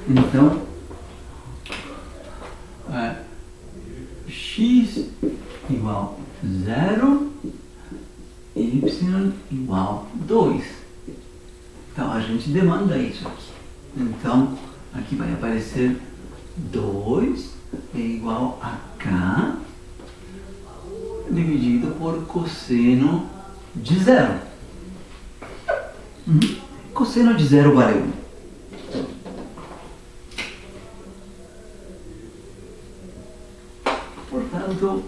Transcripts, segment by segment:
Então, x igual 0, y igual 2. Então, a gente demanda isso aqui. Então, aqui vai aparecer 2 é igual a k dividido por cosseno de 0. Cosseno de 0 vale 1. Portanto,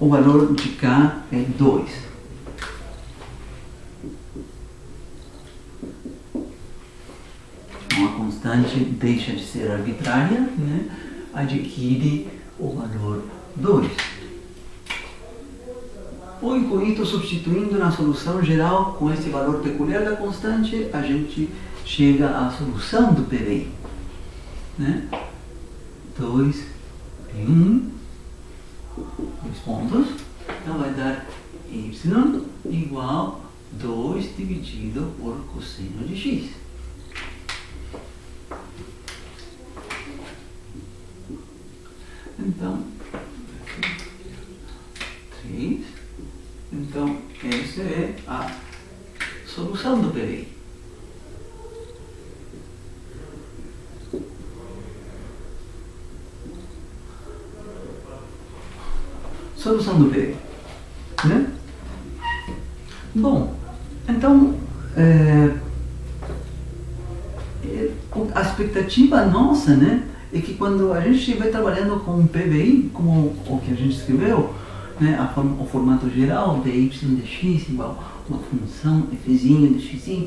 o valor de k é 2. Uma constante deixa de ser arbitrária, né? Adquire o valor 2. Bom, com isso, substituindo na solução geral com esse valor peculiar da constante, a gente chega à solução do PDI. Né? 2 em 1, 2 pontos, então vai dar y igual 2 dividido por cosseno de x. Então, 3. Então, essa é a solução do PDI. Solução do PDI. Né? Bom, então, a expectativa nossa, né, é que quando a gente estiver trabalhando com PBI, como o que a gente escreveu, né, o formato geral de y de x igual uma função f de xy,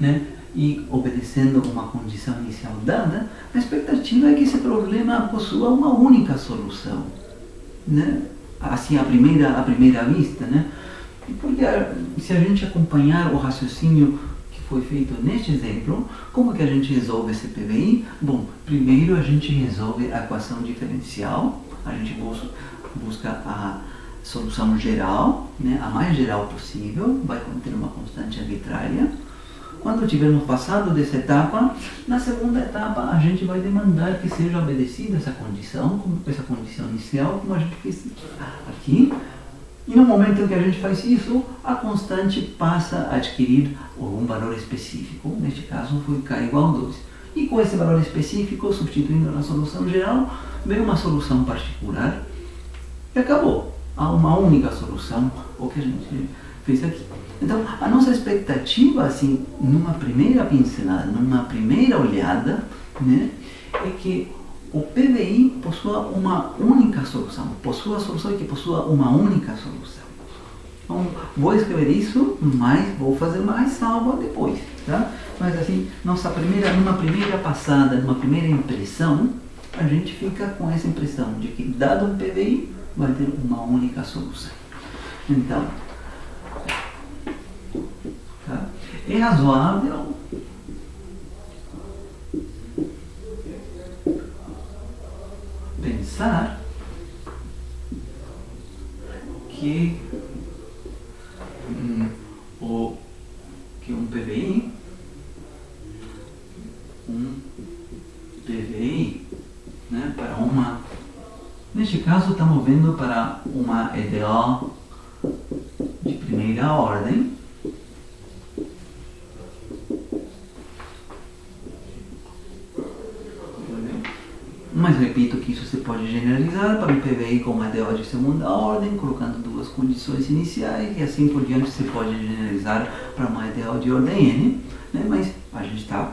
né, e obedecendo uma condição inicial dada, a expectativa é que esse problema possua uma única solução, né, assim à primeira vista, né, porque se a gente acompanhar o raciocínio que foi feito neste exemplo, como que a gente resolve esse PBI? Bom, primeiro a gente resolve a equação diferencial, a gente busca a solução geral, né, a mais geral possível, vai conter uma constante arbitrária. Quando tivermos passado dessa etapa, na segunda etapa a gente vai demandar que seja obedecida essa condição inicial, como a gente fez aqui. E no momento em que a gente faz isso, a constante passa a adquirir um valor específico. Neste caso foi k igual a 2. E com esse valor específico, substituindo na solução geral, vem uma solução particular e acabou. Há uma única solução, o que a gente fez aqui. Então, a nossa expectativa, assim, numa primeira pincelada, numa primeira olhada, né, é que o PBI possua uma única solução, possua a solução que possua uma única solução. Então, vou escrever isso, mas vou fazer uma ressalva depois, tá? Mas assim, numa primeira passada, numa primeira impressão, a gente fica com essa impressão de que, dado um PBI, vai ter uma única solução. Então, tá? É razoável pensar que um PBI, né, para uma, neste caso estamos vendo para uma EDO de primeira ordem, mas repito que isso se pode generalizar para um PBI com uma EDO de segunda ordem, colocando duas condições iniciais, e assim por diante se pode generalizar para uma EDO de ordem N, né? Mas a gente está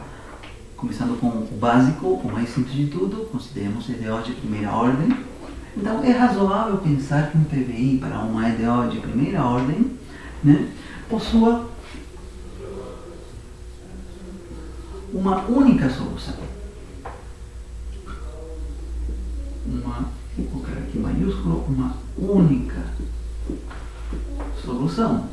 começando com o básico, o mais simples de tudo, consideremos EDO de primeira ordem. Então é razoável pensar que um PBI para uma EDO de primeira ordem, né, possua uma única solução. Vou colocar aqui maiúsculo, uma única solução.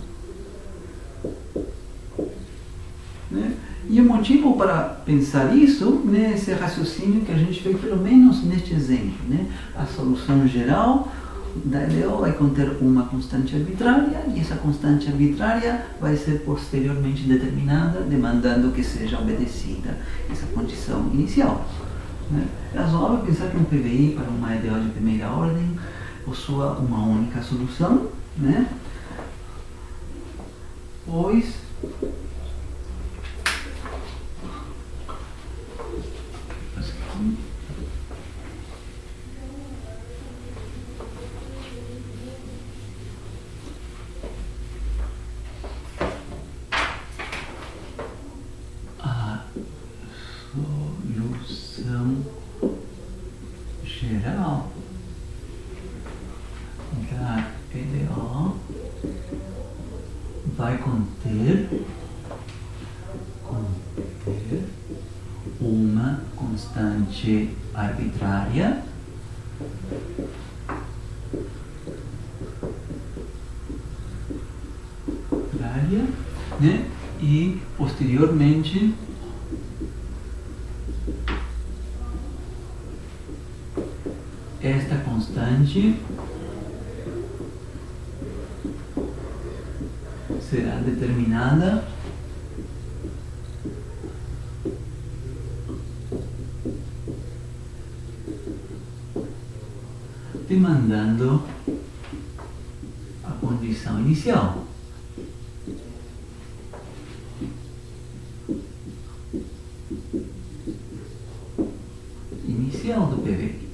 Né? E o motivo para pensar isso, né, esse raciocínio que a gente fez pelo menos neste exemplo, né? A solução geral da EDO vai conter uma constante arbitrária e essa constante arbitrária vai ser posteriormente determinada, demandando que seja obedecida essa condição inicial. Né? É razoável pensar que um PVI para uma EDO de primeira ordem possua uma única solução, né? Pois a solução geral da EDO vai conter uma constante arbitrária né? E posteriormente esta constante será determinada demandando a condição inicial. Do PVI.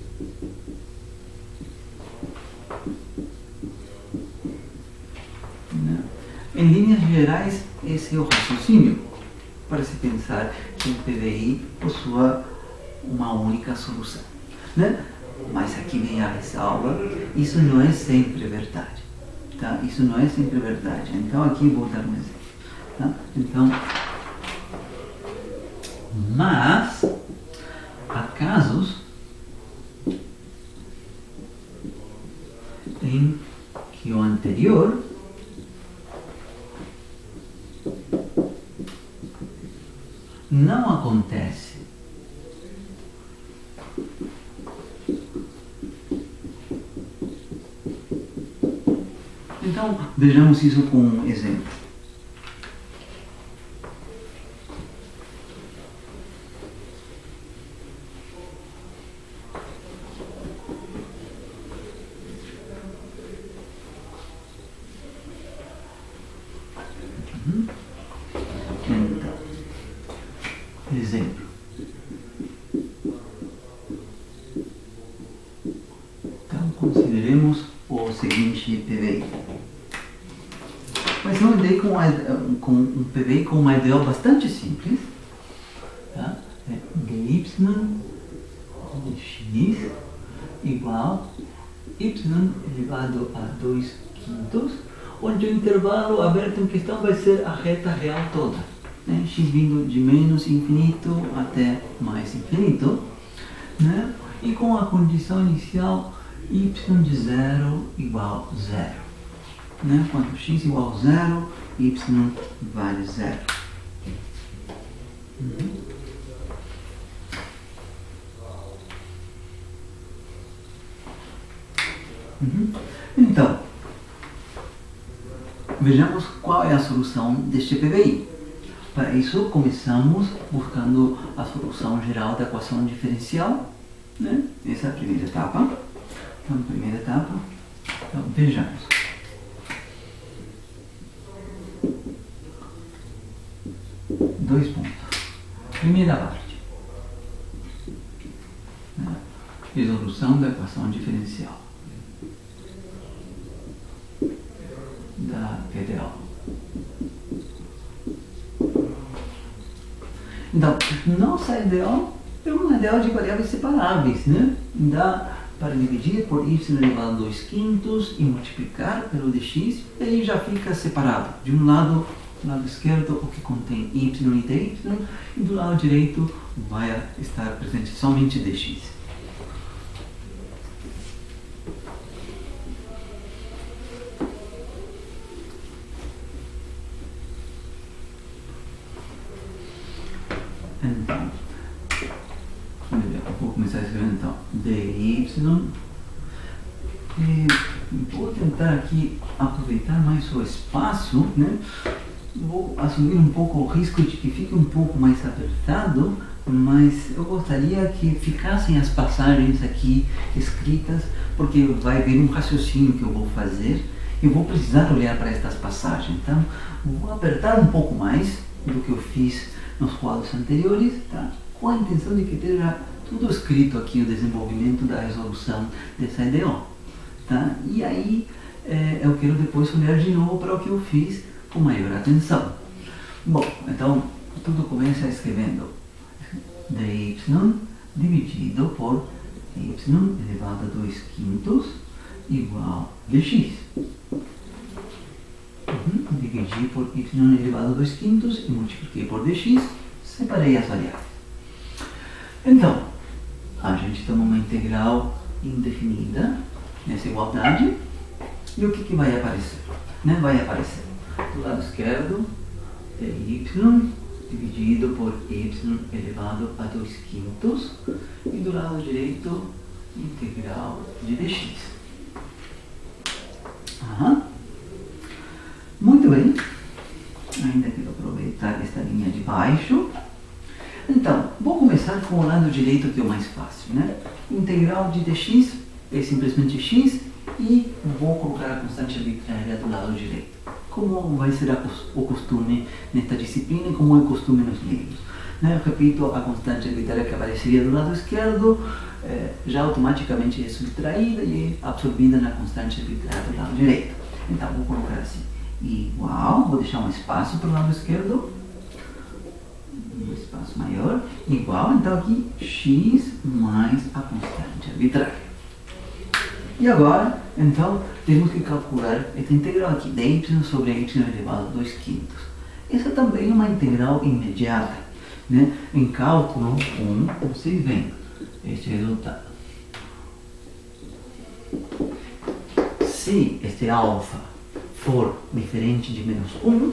Em linhas gerais, esse é o raciocínio para se pensar que o PVI possua uma única solução. Né? Mas aqui vem a ressalva, isso não é sempre verdade. Tá? Isso não é sempre verdade. Então aqui vou dar um exemplo. Tá? Então, mas há casos em que o anterior não acontece. Então, vejamos isso com um exemplo. Exemplo. Então, consideremos o seguinte PVI. Vai ser um PVI com uma EDO bastante simples. Tá? É dy de x igual y elevado a 2/5, onde o intervalo aberto em questão vai ser a reta real toda. Né? X vindo de menos infinito até mais infinito, né? E com a condição inicial y de 0 igual a 0. Né? Quando x igual a 0, y vale 0. Então, vejamos qual é a solução deste PVI. Para isso, começamos buscando a solução geral da equação diferencial. Né? Essa é a primeira etapa. Então, vejamos. Dois pontos. Primeira parte. Resolução da equação diferencial da EDO. Então, nossa EDO é uma EDO de variáveis separáveis, né? Dá para dividir por y elevado a 2/5 e multiplicar pelo dx, e aí já fica separado. De um lado, do lado esquerdo, o que contém y e dy, e do lado direito vai estar presente somente dx. Então, vou começar escrevendo então dy Vou tentar aqui aproveitar mais o espaço, né? Vou assumir um pouco o risco de que fique um pouco mais apertado, mas eu gostaria que ficassem as passagens aqui escritas, porque vai haver um raciocínio que eu vou fazer e vou precisar olhar para estas passagens. Então, vou apertar um pouco mais do que eu fiz nos quadros anteriores, tá? Com a intenção de que esteja tudo escrito aqui, o desenvolvimento da resolução dessa EDO. Tá? E aí, eu quero depois olhar de novo para o que eu fiz com maior atenção. Bom, então, tudo começa escrevendo dy dividido por y elevado a 2 quintos igual a dx. Dividi por y elevado a 2 quintos e multipliquei por dx, separei as variáveis. Então, a gente toma uma integral indefinida nessa igualdade, e o que vai aparecer? Né? Vai aparecer do lado esquerdo dy dividido por y elevado a 2 quintos e do lado direito integral de dx. Muito bem, ainda quero aproveitar esta linha de baixo. Então, vou começar com o lado direito, que é o mais fácil, né? Integral de dx é simplesmente x e vou colocar a constante arbitrária do lado direito, como vai ser o costume nesta disciplina e como é o costume nos livros. Né? Eu repito, a constante arbitrária que apareceria do lado esquerdo já automaticamente é subtraída e é absorvida na constante arbitrária do lado direito. Então, vou colocar assim, igual, vou deixar um espaço para o lado esquerdo, um espaço maior, igual, então aqui, x mais a constante arbitrária. E agora, então, temos que calcular essa integral aqui, dy sobre y elevado a 2 quintos. Essa também é uma integral imediata, né? Em cálculo 1, vocês veem este resultado. Se este alfa for diferente de menos 1,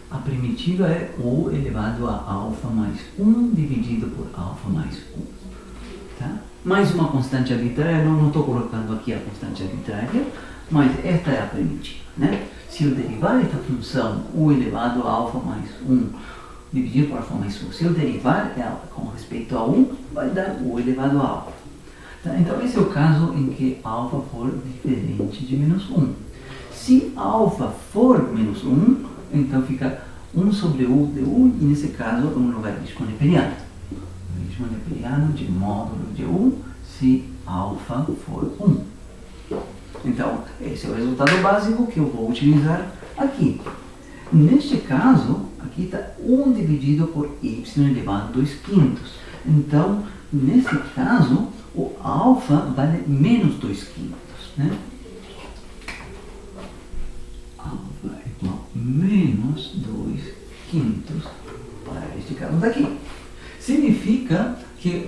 a primitiva é u elevado a alfa mais 1 dividido por alfa mais 1. Tá? Mais uma constante arbitrária, não estou colocando aqui a constante arbitrária, mas esta é a primitiva. Né? Se eu derivar esta função u elevado a alfa mais 1 dividido por alfa mais 1, se eu derivar ela com respeito a 1, vai dar u elevado a alfa. Tá? Então esse é o caso em que alfa for diferente de menos 1. Se alfa for menos 1, então fica 1 sobre u de u, e nesse caso é um logaritmo neperiano. Logaritmo neperiano de módulo de u, se alfa for 1. Então, esse é o resultado básico que eu vou utilizar aqui. Neste caso, aqui está 1 dividido por y elevado a 2 quintos. Então, nesse caso, o alfa vale menos 2 quintos. Né? Alfa é igual a menos 2 quintos para este caso daqui. Significa que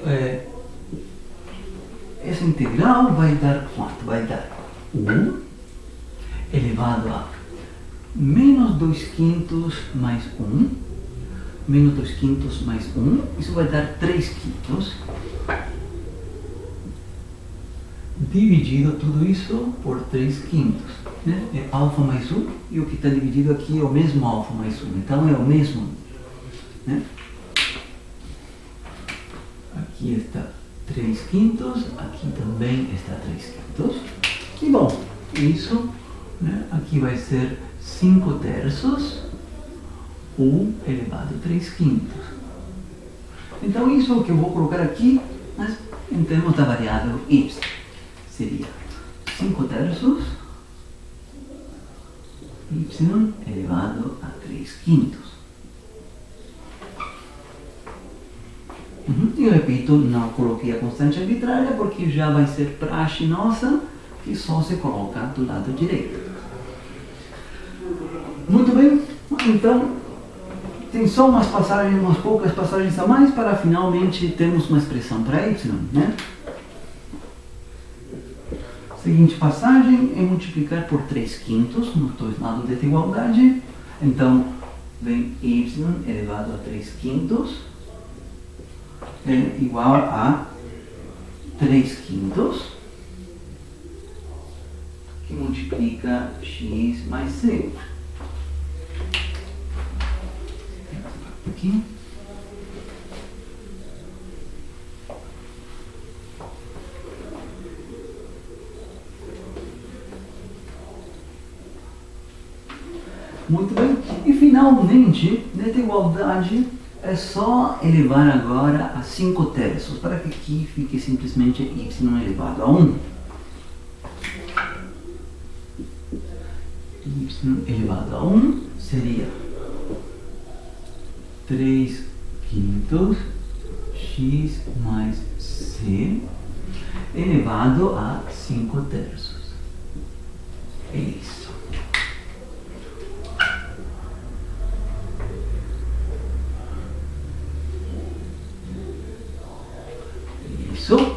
essa integral vai dar quanto? Vai dar u elevado a menos 2 quintos mais 1, menos 2 quintos mais 1, isso vai dar 3 quintos, dividido tudo isso por 3 quintos. Né? É alfa mais 1, e o que está dividido aqui é o mesmo alfa mais 1, então é o mesmo. Né? Aqui está 3 quintos, aqui também está 3 quintos. E bom, isso, né, aqui vai ser 5 terços, u elevado a 3 quintos. Então isso é o que eu vou colocar aqui, mas em termos da variável y. Seria 5 terços, y elevado a 3 quintos. E eu repito, não coloquei a constante arbitrária porque já vai ser praxe nossa que só se coloca do lado direito. Muito bem, então tem só umas passagens, umas poucas passagens a mais para finalmente termos uma expressão para y, né? Seguinte passagem é multiplicar por 3 quintos nos dois lados dessa igualdade. Então, vem y elevado a 3 quintos é igual a 3 quintos multiplica x mais c. Aqui. Muito bem. E finalmente, nessa igualdade, é só elevar agora a 5 terços, para que aqui fique simplesmente y elevado a 1. Y elevado a 1 seria 3 quintos x mais c elevado a 5 terços. É isso. Isso.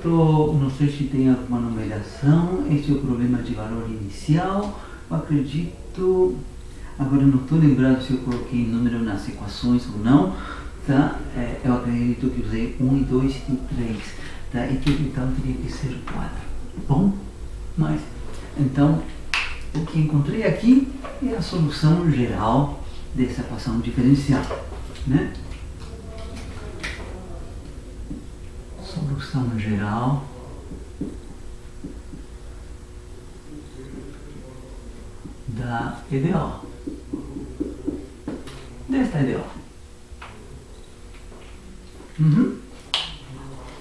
Eu não sei se tem alguma numeração. Esse é o problema de valor inicial. Eu acredito. Agora eu não estou lembrado se eu coloquei número nas equações ou não. Tá? Eu acredito que usei 1, 2 e 3. Tá? E que então teria que ser 4. Bom, mas então o que encontrei aqui é a solução geral dessa equação diferencial, né? Solução geral da EDO, desta EDO.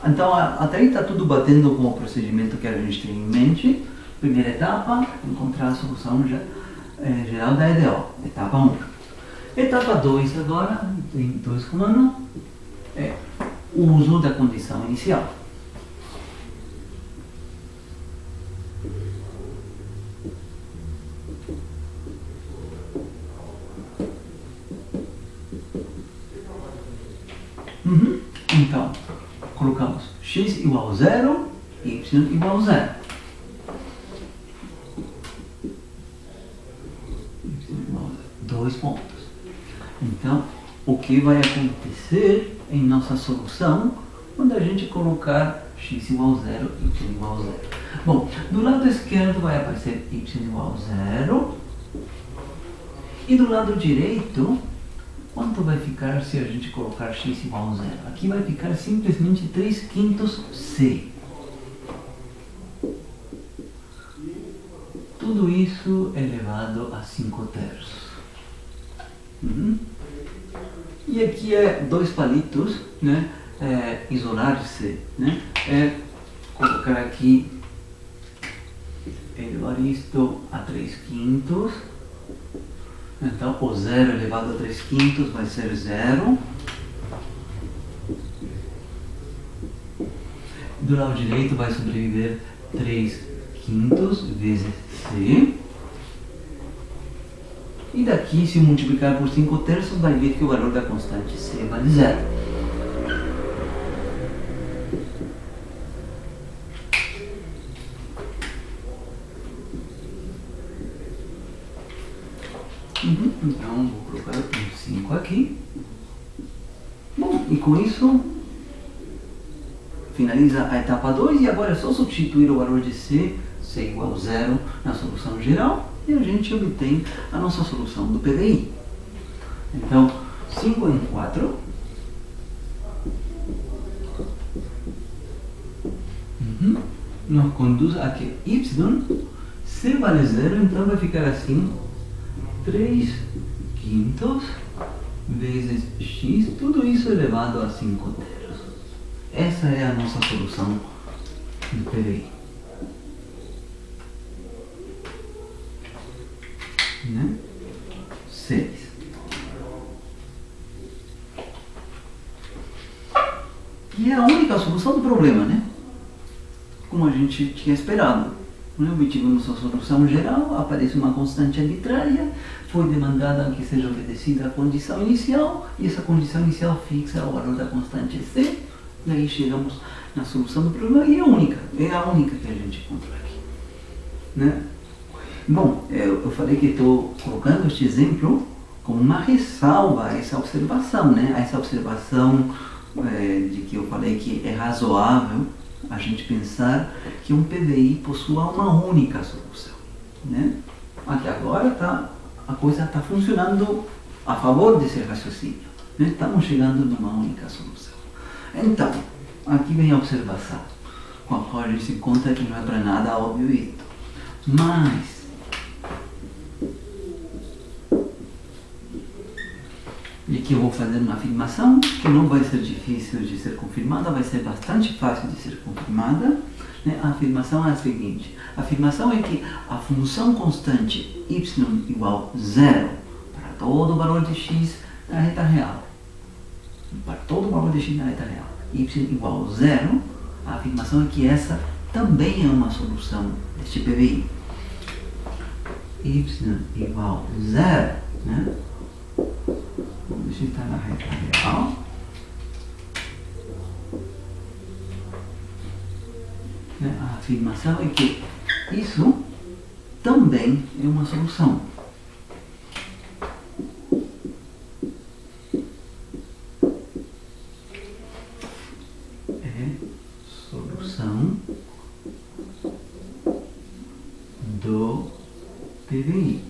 Então, até aí está tudo batendo com o procedimento que a gente tem em mente. Primeira etapa, encontrar a solução geral da EDO, etapa 1. Etapa 2 agora, tem 2 comandos, é o uso da condição inicial. Então, colocamos x igual a 0, y igual a 0. Y igual a 2 pontos. Então, o que vai acontecer em nossa solução quando a gente colocar x igual a 0, y igual a 0? Bom, do lado esquerdo vai aparecer y igual a 0. E do lado direito, quanto vai ficar se a gente colocar x igual a 0? Aqui vai ficar simplesmente 3 quintos c. Tudo isso elevado a 5 terços. E aqui é 2 palitos, né? Isolar-se, né? Colocar aqui, elevar isto a 3 quintos. Então, o 0 elevado a 3 quintos vai ser 0. Do lado direito vai sobreviver 3 quintos vezes c. E daqui, se multiplicar por 5 terços, vai ver que o valor da constante c vale 0. Então, vou colocar um 5 aqui. Bom, e com isso, finaliza a etapa 2 e agora é só substituir o valor de c igual a 0 na solução geral e a gente obtém a nossa solução do PDI. Então, 5 em 4. Nos conduz a que y, c vale 0, então vai ficar assim, 3 quintos vezes x, tudo isso elevado a 5 terços. Essa é a nossa solução do PDI. Né? 6. E é a única solução do problema, né? Como a gente tinha esperado. Obtivemos a solução geral, aparece uma constante arbitrária, foi demandada que seja obedecida a condição inicial, e essa condição inicial fixa o valor da constante c, e aí chegamos na solução do problema, e é a única que a gente encontrou aqui. Né? Bom, eu falei que estou colocando este exemplo como uma ressalva a essa observação, né? A essa observação de que eu falei que é razoável a gente pensar que um PVI possua uma única solução, né? Aqui agora a coisa está funcionando a favor desse raciocínio, né? Estamos chegando numa única solução. Então, aqui vem a observação, com a qual a gente se encontra que não é para nada óbvio isso. Mas, e aqui eu vou fazer uma afirmação que não vai ser difícil de ser confirmada, vai ser bastante fácil de ser confirmada, né? A afirmação é a seguinte: a afirmação é que a função constante y igual 0 para todo o valor de x na reta real, para todo o valor de x na reta real, y igual 0, a afirmação é que essa também é uma solução deste PVI. Y igual 0, né? Vamos digitar na reta real. A afirmação é que isso também é uma solução. É solução do PVI.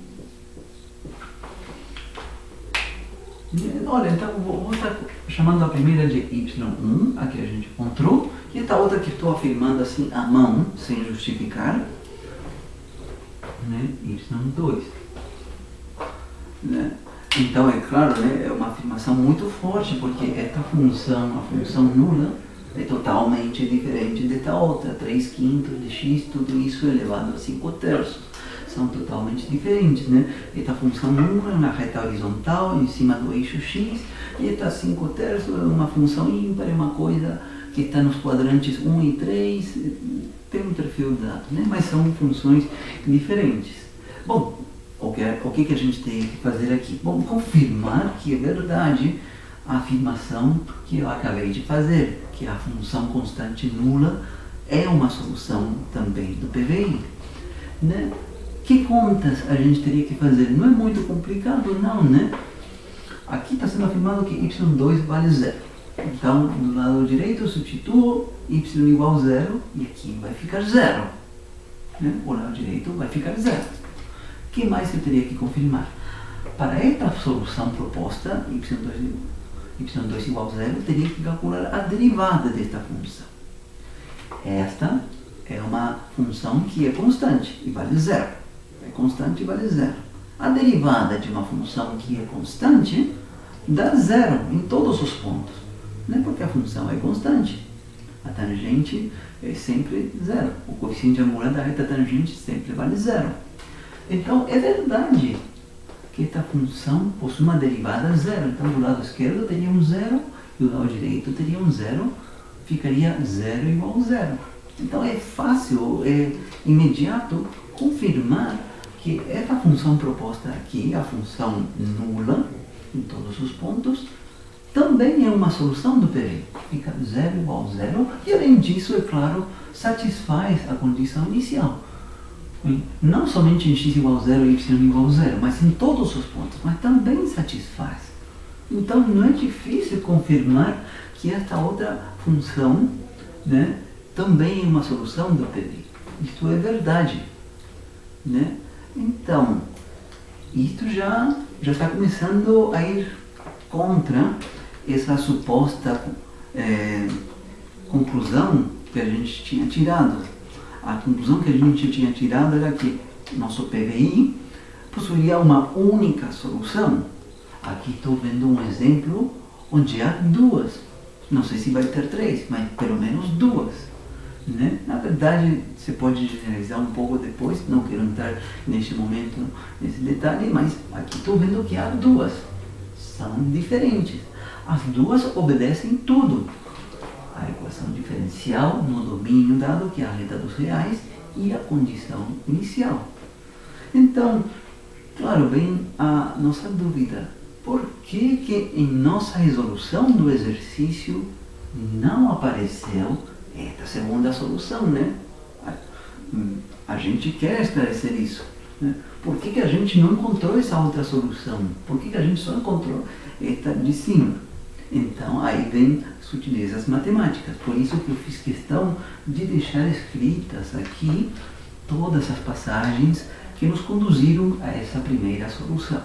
Olha, então vou estar chamando a primeira de y1, a que a gente encontrou, e a outra que estou afirmando assim à mão, sem justificar, né? y2. Né? Então, é claro, né? É uma afirmação muito forte, porque esta função, a função nula, é totalmente diferente desta outra. 3/5 de x, tudo isso elevado a 5/3. São totalmente diferentes, né? Esta função nula é uma reta horizontal em cima do eixo x, e esta 5/3 é uma função ímpar, é uma coisa que está nos quadrantes 1 e 3, tem um perfil dado, né? Mas são funções diferentes. Bom, o que a gente tem que fazer aqui? Bom, confirmar que é verdade a afirmação que eu acabei de fazer, que a função constante nula é uma solução também do PVI, né? Que contas a gente teria que fazer? Não é muito complicado, não, né? Aqui está sendo afirmado que y2 vale 0. Então, do lado direito, eu substituo y igual 0 e aqui vai ficar 0. Né? O lado direito vai ficar 0. O que mais eu teria que confirmar? Para esta solução proposta, y2 igual 0, eu teria que calcular a derivada desta função. Esta é uma função que é constante e vale 0. É constante e vale 0. A derivada de uma função que é constante dá 0 em todos os pontos, né? Porque a função é constante. A tangente é sempre 0. O coeficiente angular da reta tangente sempre vale 0. Então, é verdade que esta função possui uma derivada 0. Então, do lado esquerdo teria um 0 e do lado direito teria um 0. Ficaria 0 igual a 0. Então, é fácil, é imediato confirmar que esta função proposta aqui, a função nula, em todos os pontos, também é uma solução do PVI. Fica 0 igual a 0, e além disso, é claro, satisfaz a condição inicial. Não somente em x igual a 0 e y igual a 0, mas em todos os pontos, mas também satisfaz. Então, não é difícil confirmar que esta outra função, né, também é uma solução do PVI. Isto é verdade, né? Então, isto já está começando a ir contra essa suposta conclusão que a gente tinha tirado. A conclusão que a gente tinha tirado era que nosso PVI possuía uma única solução. Aqui estou vendo um exemplo onde há duas. Não sei se vai ter três, mas pelo menos duas. Né? Na verdade, você pode generalizar um pouco depois, não quero entrar neste momento nesse detalhe, mas aqui estou vendo que há duas. São diferentes. As duas obedecem tudo. A equação diferencial no domínio dado, que é a reta dos reais, e a condição inicial. Então, claro, vem a nossa dúvida. Por que em nossa resolução do exercício não apareceu esta segunda solução, né? A gente quer esclarecer isso, né? Por que a gente não encontrou essa outra solução? Por que a gente só encontrou esta de cima? Então aí vem sutilezas matemáticas. Por isso que eu fiz questão de deixar escritas aqui todas as passagens que nos conduziram a essa primeira solução,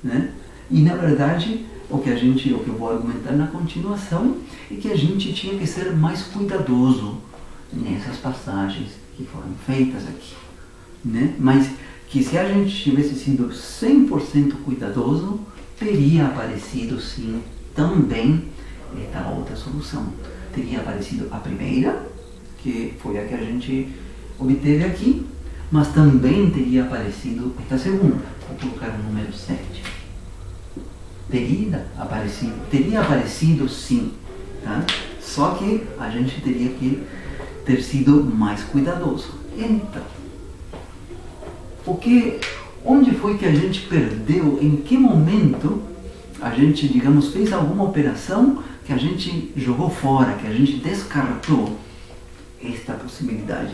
né? E na verdade o que eu vou argumentar na continuação é que a gente tinha que ser mais cuidadoso nessas passagens que foram feitas aqui, né? Mas que se a gente tivesse sido 100% cuidadoso, teria aparecido sim também esta outra solução. Teria aparecido a primeira, que foi a que a gente obteve aqui, mas também teria aparecido esta segunda. Vou colocar o número 7. Teria aparecido sim, tá? Só que a gente teria que ter sido mais cuidadoso. Então, onde foi que a gente perdeu? Em que momento a gente, digamos, fez alguma operação que a gente jogou fora, que a gente descartou esta possibilidade,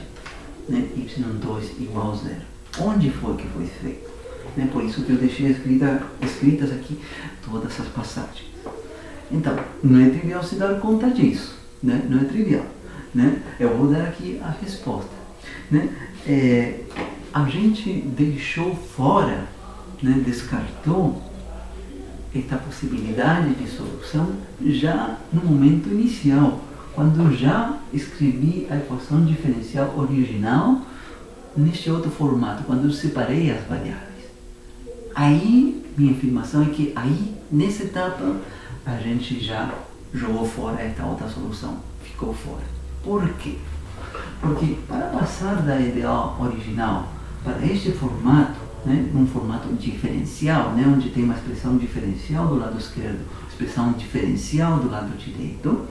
né? y2 igual a 0. Onde foi que foi feito? Né? Por isso que eu deixei escritas aqui todas essas passagens. Então, não é trivial se dar conta disso, né? Não é trivial, né? Eu vou dar aqui a resposta, né? A gente deixou fora, né? Descartou esta possibilidade de solução já no momento inicial, quando eu já escrevi a equação diferencial original neste outro formato, quando eu separei as variáveis. Aí, minha afirmação é que aí, nessa etapa, a gente já jogou fora esta outra solução, ficou fora. Por quê? Porque para passar da EDO original para este formato, né, um formato diferencial, né, onde tem uma expressão diferencial do lado esquerdo, expressão diferencial do lado direito,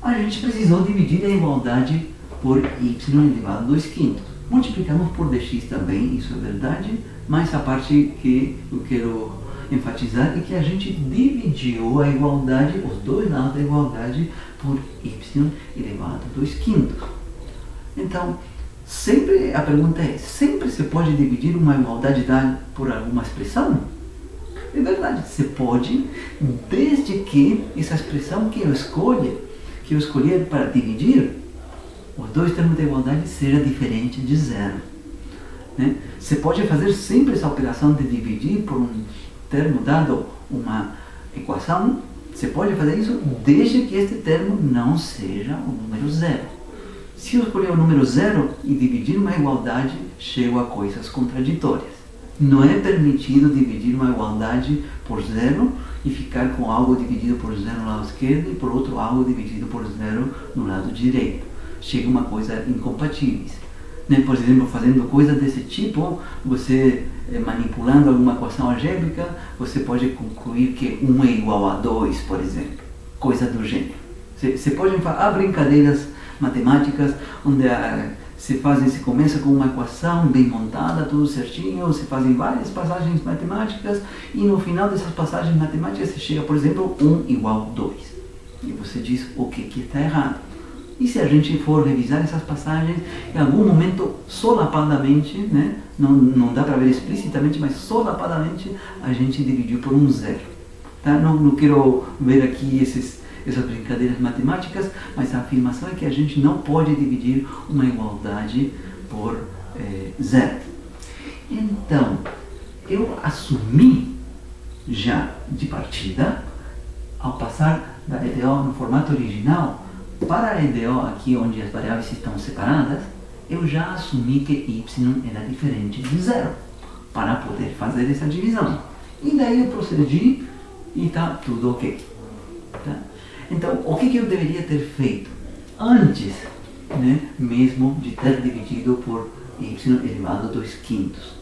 a gente precisou dividir a igualdade por y elevado a 2 quintos. Multiplicamos por dx também, isso é verdade, mas a parte que eu quero enfatizar é que a gente dividiu a igualdade, os dois lados da igualdade, por y elevado a 2 quintos. Então, a pergunta é, sempre se pode dividir uma igualdade dada por alguma expressão? É verdade, se pode, desde que essa expressão que eu escolher para dividir, os dois termos da igualdade seja diferente de 0. Né? Você pode fazer sempre essa operação de dividir por um termo dado uma equação, você pode fazer isso desde que este termo não seja o número 0. Se eu escolher o número 0 e dividir uma igualdade, chego a coisas contraditórias. Não é permitido dividir uma igualdade por 0 e ficar com algo dividido por 0 no lado esquerdo e por outro algo dividido por 0 no lado direito. Chega uma coisa incompatíveis. Né? Por exemplo, fazendo coisas desse tipo, você manipulando alguma equação algébrica, você pode concluir que 1 é igual a 2, por exemplo. Coisa do gênero. Você pode falar brincadeiras matemáticas onde se começa com uma equação bem montada, tudo certinho, se fazem várias passagens matemáticas e no final dessas passagens matemáticas você chega, por exemplo, 1 igual a 2. E você diz o que está errado. E se a gente for revisar essas passagens, em algum momento, solapadamente, né, não dá para ver explicitamente, mas solapadamente, a gente dividiu por um 0. Tá? Não quero ver aqui essas brincadeiras matemáticas, mas a afirmação é que a gente não pode dividir uma igualdade por 0. Então, eu assumi já de partida, ao passar da EDO no formato original, para a EDO aqui onde as variáveis estão separadas, eu já assumi que y era diferente de 0, para poder fazer essa divisão. E daí eu procedi e está tudo ok. Tá? Então, o que eu deveria ter feito antes, né, mesmo de ter dividido por y elevado a 2 quintos?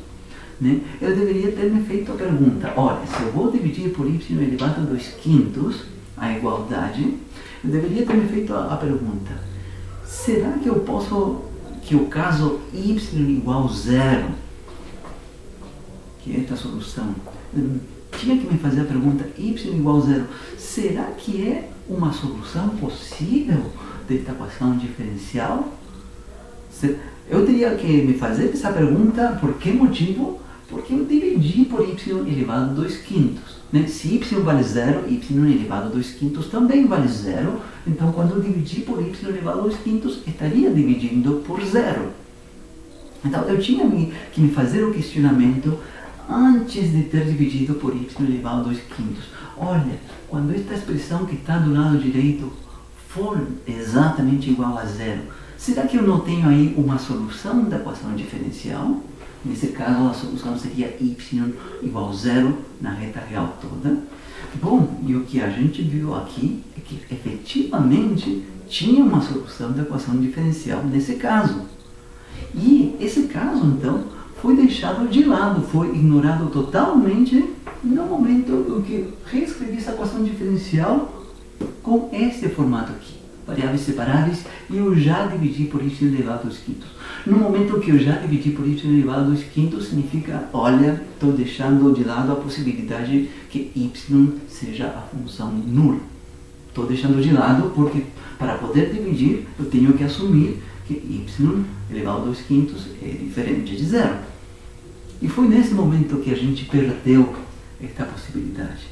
Né? Eu deveria ter me feito a pergunta, olha, se eu vou dividir por y elevado a 2 quintos, a igualdade, eu deveria ter me feito a pergunta, será que o caso y igual a 0, que é esta solução, tinha que me fazer a pergunta y igual a 0, será que é uma solução possível desta equação diferencial? Eu teria que me fazer essa pergunta, por que motivo? Porque eu dividi por y elevado a 2 quintos. Né? Se y vale 0, y elevado a 2 quintos também vale 0. Então, quando eu dividir por y elevado a 2 quintos, estaria dividindo por 0. Então, eu tinha que me fazer o questionamento antes de ter dividido por y elevado a 2 quintos. Olha, quando esta expressão que está do lado direito for exatamente igual a 0, será que eu não tenho aí uma solução da equação diferencial? Nesse caso, a solução seria y igual a 0 na reta real toda. Bom, e o que a gente viu aqui é que efetivamente tinha uma solução da equação diferencial nesse caso. E esse caso, então, foi deixado de lado, foi ignorado totalmente no momento em que reescrevi essa equação diferencial com este formato aqui. Variáveis separáveis, e eu já dividi por y elevado a 2 quintos. No momento que eu já dividi por y elevado a 2 quintos, significa, olha, estou deixando de lado a possibilidade que y seja a função nula. Estou deixando de lado porque, para poder dividir, eu tenho que assumir que y elevado a 2 quintos é diferente de 0. E foi nesse momento que a gente perdeu esta possibilidade.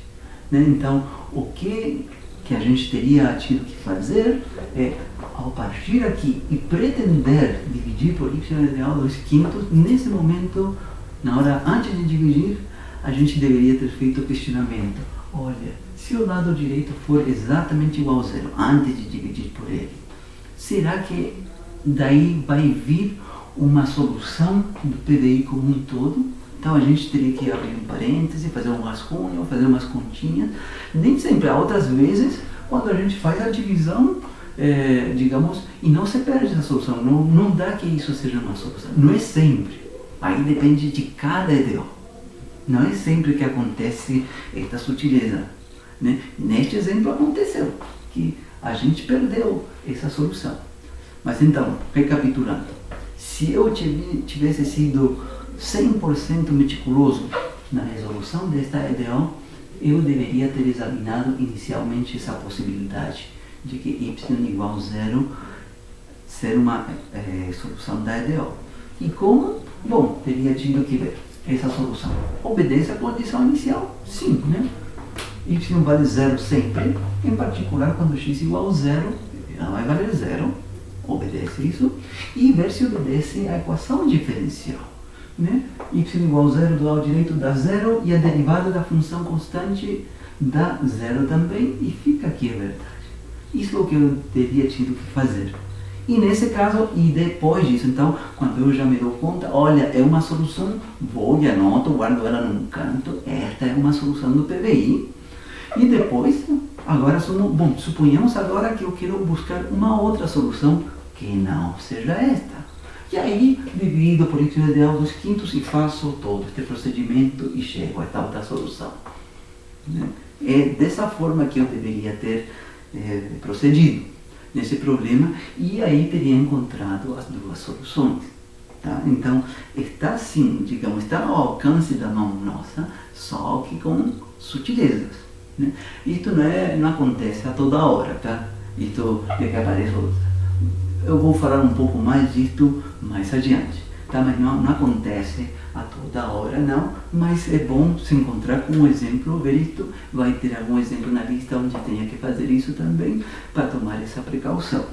Né? Então, o que a gente teria tido que fazer é, ao partir aqui e pretender dividir por y elevado a 2 quintos, nesse momento, na hora antes de dividir, a gente deveria ter feito o questionamento. Olha, se o lado direito for exatamente igual a 0, antes de dividir por ele, será que daí vai vir uma solução do PDI como um todo? Então a gente teria que abrir um parêntese, fazer um rascunho, fazer umas continhas. Nem sempre, há outras vezes, quando a gente faz a divisão, digamos, e não se perde essa solução, não dá que isso seja uma solução. Não é sempre. Aí depende de cada EDO. Não é sempre que acontece esta sutileza. Né? Neste exemplo aconteceu, que a gente perdeu essa solução. Mas então, recapitulando, se eu tivesse sido 100% meticuloso na resolução desta EDO, eu deveria ter examinado inicialmente essa possibilidade de que y igual a 0 ser uma solução da EDO. E como? Bom, teria tido que ver essa solução. Obedece à condição inicial? Sim, né? Y vale 0 sempre, em particular quando x igual a 0, ela vai valer 0, obedece isso, e ver se obedece à equação diferencial. Né? Y igual a 0 do lado direito dá 0 e a derivada da função constante dá 0 também, e fica aqui a verdade. Isso é o que eu teria tido que fazer. E nesse caso, e depois disso, então, quando eu já me dou conta, olha, é uma solução, vou e anoto, guardo ela num canto, esta é uma solução do PVI. E depois, agora, suponhamos agora que eu quero buscar uma outra solução que não seja esta. E aí, divido por y elevado a 2 quintos e faço todo este procedimento e chego a tal da solução. Né? É dessa forma que eu deveria ter procedido nesse problema, e aí teria encontrado as duas soluções. Tá? Então, está sim, digamos, está ao alcance da mão nossa, só que com sutilezas. Né? Isto não acontece a toda hora, tá? Isto é que aparece. Eu vou falar um pouco mais disto mais adiante, tá? Mas não acontece a toda hora, não. Mas é bom se encontrar com um exemplo, ver isto. Vai ter algum exemplo na lista onde tenha que fazer isso também, para tomar essa precaução.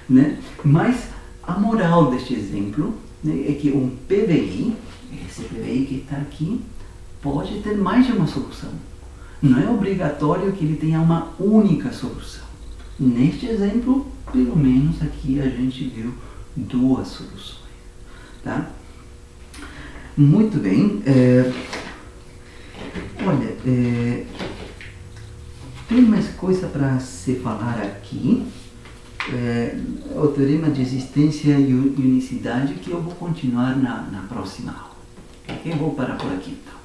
Né? Mas a moral deste exemplo, né, é que um PVI, esse PVI que está aqui, pode ter mais de uma solução. Não é obrigatório que ele tenha uma única solução. Neste exemplo, pelo menos aqui a gente viu duas soluções. Tá? Muito bem. Olha, tem mais coisa para se falar aqui. O teorema de existência e unicidade, que eu vou continuar na próxima aula. Ok? Eu vou parar por aqui então.